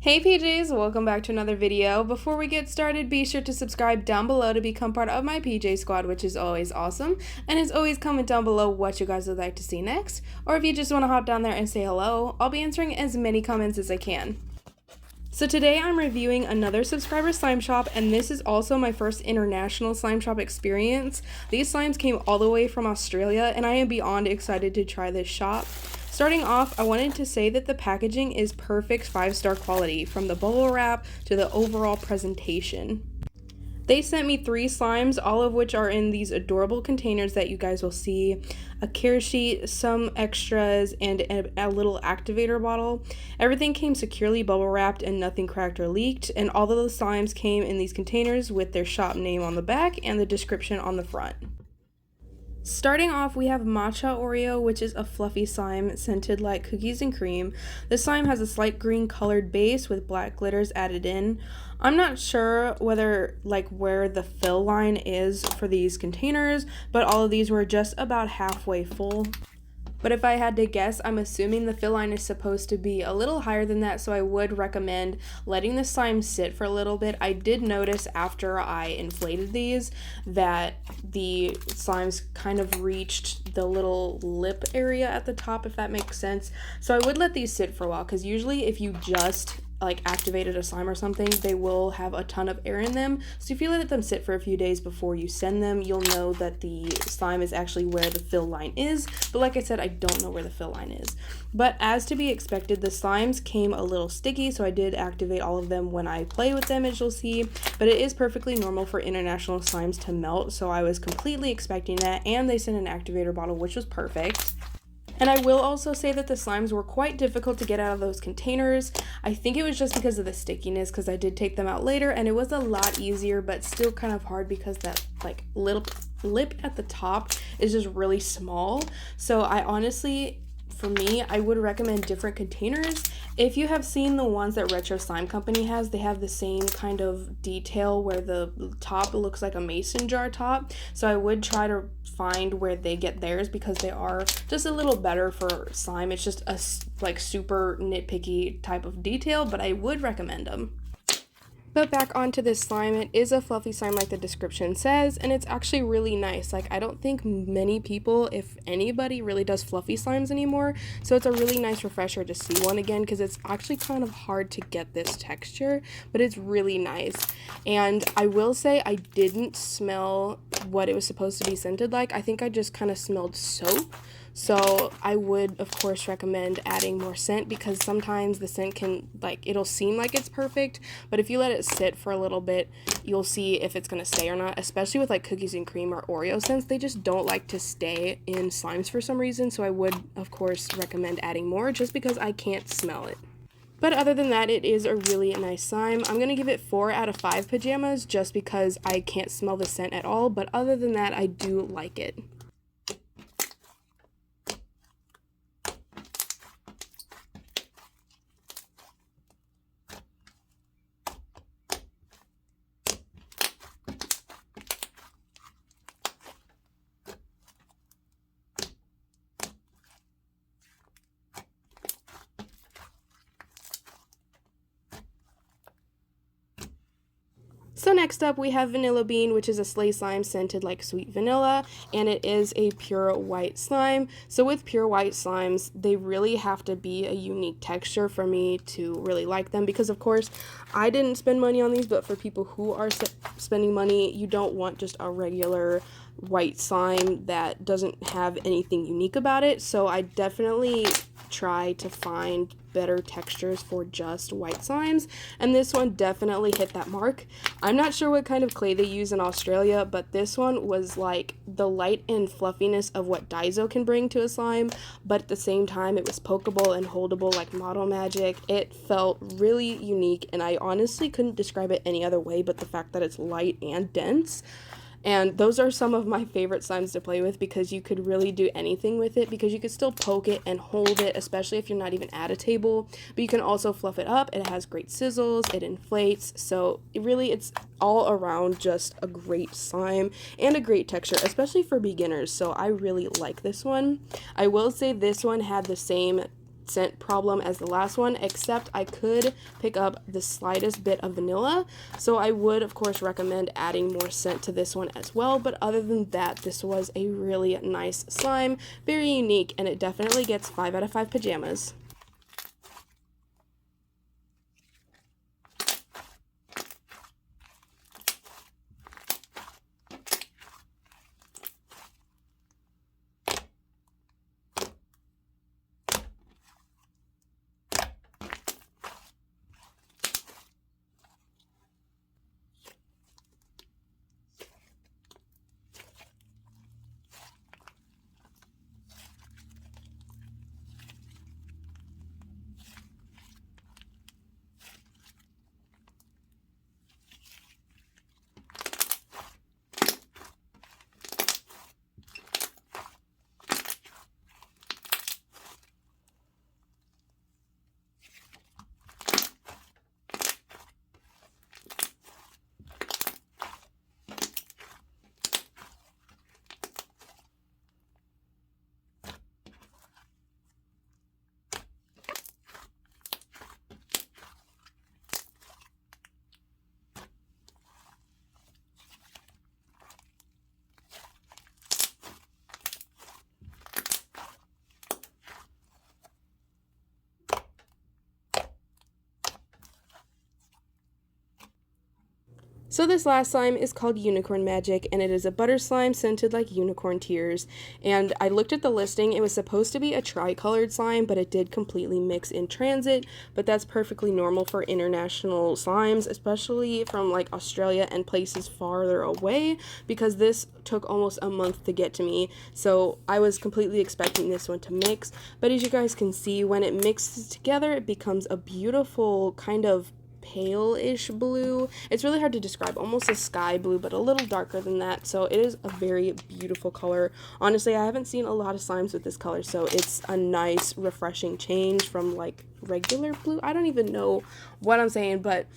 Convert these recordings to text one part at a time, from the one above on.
Hey PJs, welcome back to another video. Before we get started, be sure to subscribe down below to become part of my PJ squad, which is always awesome. And as always, comment down below what you guys would like to see next. Or if you just want to hop down there and say hello, I'll be answering as many comments as I can. So today I'm reviewing another subscriber slime shop, and this is also my first international slime shop experience. These slimes came all the way from Australia, and I am beyond excited to try this shop. Starting off, I wanted to say that the packaging is perfect 5-star quality, from the bubble wrap to the overall presentation. They sent me 3 slimes, all of which are in these adorable containers that you guys will see, a care sheet, some extras, and a little activator bottle. Everything came securely bubble wrapped and nothing cracked or leaked, and all of the slimes came in these containers with their shop name on the back and the description on the front. Starting off, we have Matcha Oreo, which is a fluffy slime scented like cookies and cream. The slime has a slight green colored base with black glitters added in. I'm not sure where the fill line is for these containers, but all of these were just about halfway full. But if I had to guess, I'm assuming the fill line is supposed to be a little higher than that, so I would recommend letting the slime sit for a little bit. I did notice after I inflated these that the slimes kind of reached the little lip area at the top, if that makes sense. So I would let these sit for a while, because usually if you just activated a slime or something, they will have a ton of air in them. So if you let them sit for a few days before you send them, you'll know that the slime is actually where the fill line is. But like I said, I don't know where the fill line is. But as to be expected, the slimes came a little sticky, so I did activate all of them when I play with them, as you'll see. But it is perfectly normal for international slimes to melt, so I was completely expecting that, and they sent an activator bottle, which was perfect. And I will also say that the slimes were quite difficult to get out of those containers. I think it was just because of the stickiness, because I did take them out later and it was a lot easier, but still kind of hard because that little lip at the top is just really small. So I honestly, for me, I would recommend different containers. If you have seen the ones that Retro Slime Company has, they have the same kind of detail where the top looks like a mason jar top. So I would try to find where they get theirs, because they are just a little better for slime. It's just a super nitpicky type of detail, but I would recommend them. But back onto this slime, it is a fluffy slime like the description says, and it's actually really nice. I don't think many people, if anybody, really does fluffy slimes anymore, so it's a really nice refresher to see one again, because it's actually kind of hard to get this texture, but it's really nice. And I will say I didn't smell what it was supposed to be scented like. I think I just kind of smelled soap. So I would, of course, recommend adding more scent, because sometimes the scent can, it'll seem like it's perfect, but if you let it sit for a little bit, you'll see if it's going to stay or not, especially with cookies and cream or Oreo scents. They just don't like to stay in slimes for some reason, so I would, of course, recommend adding more, just because I can't smell it. But other than that, it is a really nice slime. I'm going to give it 4 out of 5 pajamas, just because I can't smell the scent at all, but other than that, I do like it. So next up, we have Vanilla Bean, which is a slay slime scented like sweet vanilla, and it is a pure white slime. So with pure white slimes, they really have to be a unique texture for me to really like them, because of course I didn't spend money on these, but for people who are spending money, you don't want just a regular white slime that doesn't have anything unique about it. So I definitely try to find better textures for just white slimes, and this one definitely hit that mark. I'm not sure what kind of clay they use in Australia, but this one was like the light and fluffiness of what Daiso can bring to a slime, but at the same time it was pokeable and holdable like Model Magic. It felt really unique, and I honestly couldn't describe it any other way but the fact that it's light and dense. And those are some of my favorite slimes to play with, because you could really do anything with it, because you could still poke it and hold it, especially if you're not even at a table, but you can also fluff it up. It has great sizzles, it inflates, so it's all around just a great slime and a great texture, especially for beginners. So I really like this one. I will say this one had the same scent problem as the last one, except I could pick up the slightest bit of vanilla, so I would of course recommend adding more scent to this one as well. But other than that, this was a really nice slime, very unique, and it definitely gets 5 out of 5 pajamas. So this last slime is called Unicorn Magic, and it is a butter slime scented like unicorn tears. And I looked at the listing, it was supposed to be a tri-colored slime, but it did completely mix in transit, but that's perfectly normal for international slimes, especially from like Australia and places farther away, because this took almost a month to get to me. So I was completely expecting this one to mix, but as you guys can see, when it mixes together, it becomes a beautiful kind of pale-ish blue. It's really hard to describe, almost a sky blue, but a little darker than that. So it is a very beautiful color. Honestly, I haven't seen a lot of slimes with this color, so it's a nice refreshing change from like regular blue. I don't even know what I'm saying, but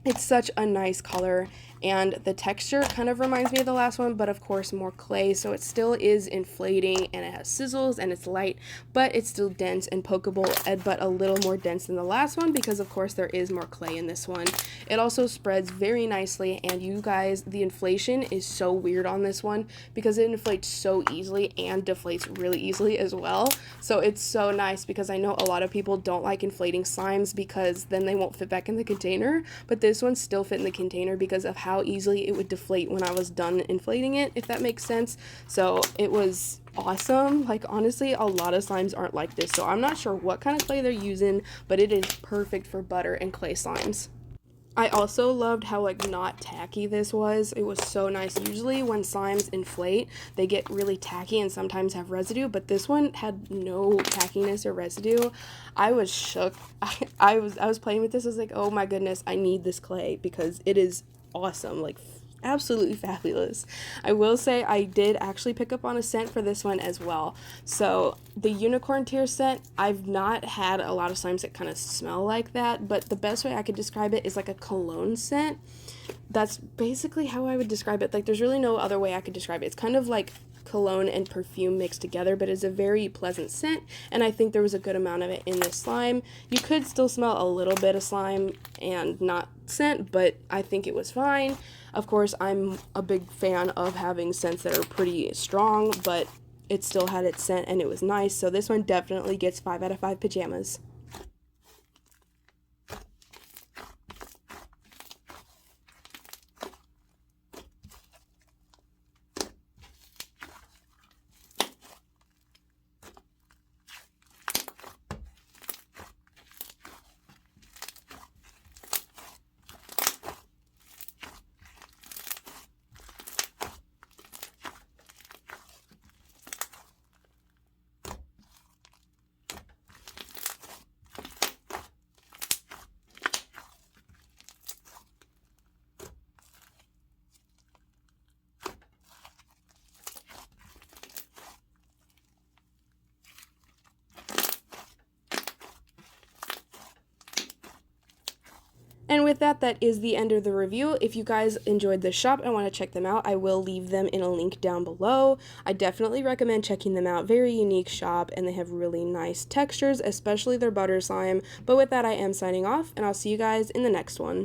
it's such a nice color, and the texture kind of reminds me of the last one, but of course more clay, so it still is inflating, and it has sizzles, and it's light, but it's still dense and pokeable, but a little more dense than the last one, because of course there is more clay in this one. It also spreads very nicely, and you guys, the inflation is so weird on this one, because it inflates so easily and deflates really easily as well. So it's so nice, because I know a lot of people don't like inflating slimes because then they won't fit back in the container, but this one still fit in the container because of how easily it would deflate when I was done inflating it, if that makes sense. So it was awesome. Like honestly, a lot of slimes aren't like this, so I'm not sure what kind of clay they're using, but it is perfect for butter and clay slimes. I also loved how like not tacky this was. It was so nice. Usually when slimes inflate, they get really tacky and sometimes have residue, but this one had no tackiness or residue. I was shook. I was playing with this. I was like, oh my goodness, I need this clay because it is awesome. Like absolutely fabulous. I will say I did actually pick up on a scent for this one as well. So the unicorn tear scent, I've not had a lot of slimes that kind of smell like that, but the best way I could describe it is like a cologne scent. That's basically how I would describe it. Like there's really no other way I could describe it. It's kind of like cologne and perfume mixed together, but it's a very pleasant scent, and I think there was a good amount of it in this slime. You could still smell a little bit of slime and not scent, but I think it was fine. Of course, I'm a big fan of having scents that are pretty strong, but it still had its scent and it was nice, so this one definitely gets 5 out of 5 pajamas. And with that, that is the end of the review. If you guys enjoyed this shop and want to check them out, I will leave them in a link down below. I definitely recommend checking them out. Very unique shop, and they have really nice textures, especially their butter slime. But with that, I am signing off, and I'll see you guys in the next one.